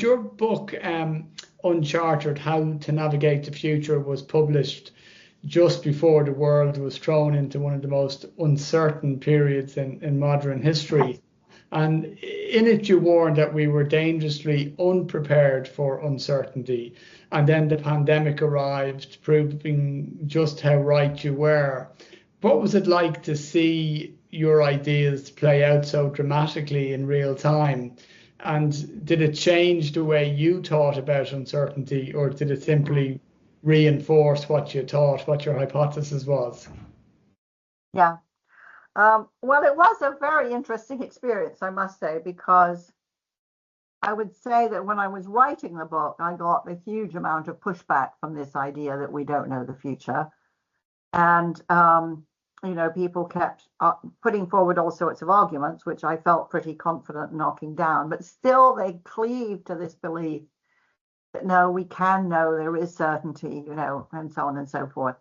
your book, Uncharted, How to Navigate the Future, was published just before the world was thrown into one of the most uncertain periods in modern history. And in it, you warned that we were dangerously unprepared for uncertainty. And then the pandemic arrived, proving just how right you were. What was it like to see your ideas play out so dramatically in real time? And did it change the way you thought about uncertainty, or did it simply reinforce what you thought, what your hypothesis was? Yeah. Well, it was a very interesting experience, I must say, because I would say that when I was writing the book, I got a huge amount of pushback from this idea that we don't know the future. And, people kept putting forward all sorts of arguments, which I felt pretty confident knocking down. But still, they cleaved to this belief that no, we can know, there is certainty, and so on and so forth.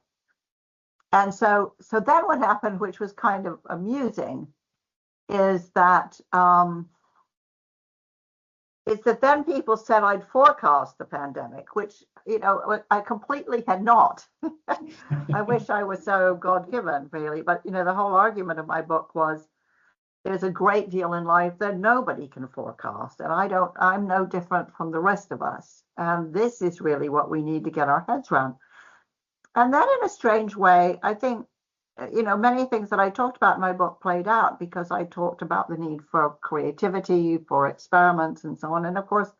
And so then what happened, which was kind of amusing, is that then people said I'd forecast the pandemic, which, I completely had not. I wish I was so God-given, really. But, the whole argument of my book was there's a great deal in life that nobody can forecast. And I'm no different from the rest of us. And this is really what we need to get our heads around. And then in a strange way, I think, many things that I talked about in my book played out because I talked about the need for creativity, for experiments, and so on. And of course,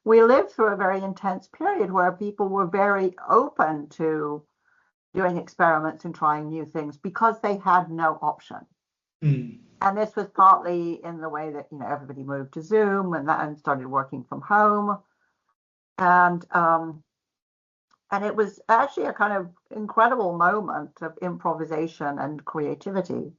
we lived through a very intense period where people were very open to doing experiments and trying new things because they had no option. Mm. And this was partly in the way that, everybody moved to Zoom and started working from home. And it was actually a kind of incredible moment of improvisation and creativity.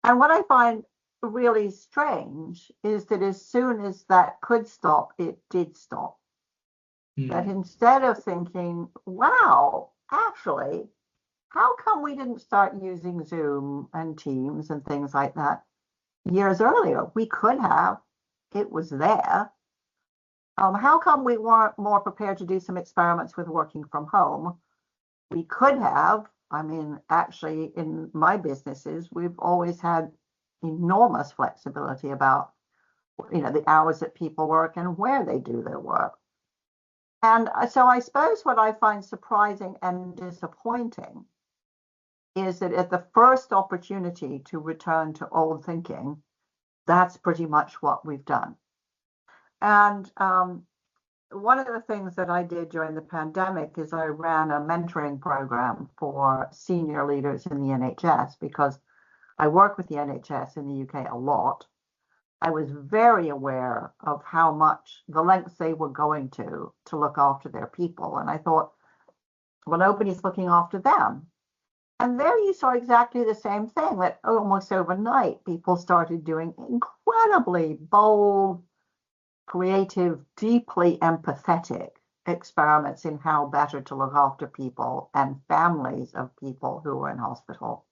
And what I find really strange is that as soon as that could stop, it did stop. Mm. That instead of thinking, wow, actually, how come we didn't start using Zoom and Teams and things like that years earlier? We could have. It was there. How come we weren't more prepared to do some experiments with working from home? We could have. I mean, actually, in my businesses, we've always had enormous flexibility about, the hours that people work and where they do their work. And so I suppose what I find surprising and disappointing is that at the first opportunity to return to old thinking, that's pretty much what we've done. And one of the things that I did during the pandemic is I ran a mentoring program for senior leaders in the NHS because I work with the NHS in the UK a lot. I was very aware of how much the lengths they were going to look after their people. And I thought, well, nobody's looking after them. And there you saw exactly the same thing, that almost overnight, people started doing incredibly bold, creative, deeply empathetic experiments in how better to look after people and families of people who were in hospital.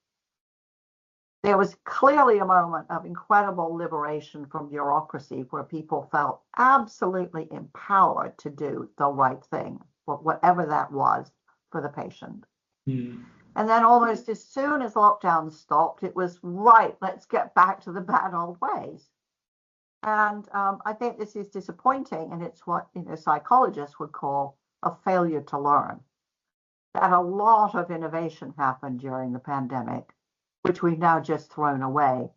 There was clearly a moment of incredible liberation from bureaucracy where people felt absolutely empowered to do the right thing, whatever that was, for the patient. Mm. And then almost as soon as lockdown stopped, it was right, let's get back to the bad old ways. And I think this is disappointing, and it's what psychologists would call a failure to learn. That a lot of innovation happened during the pandemic, which we've now just thrown away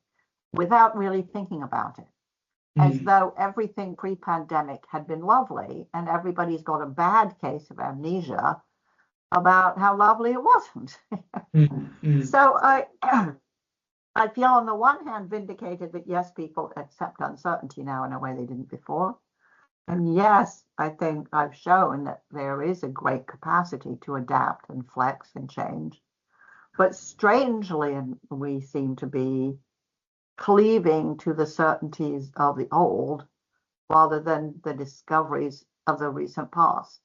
without really thinking about it, as though everything pre-pandemic had been lovely, and everybody's got a bad case of amnesia about how lovely it wasn't. So I feel on the one hand vindicated that yes, people accept uncertainty now in a way they didn't before. And yes, I think I've shown that there is a great capacity to adapt and flex and change. But strangely, we seem to be cleaving to the certainties of the old rather than the discoveries of the recent past.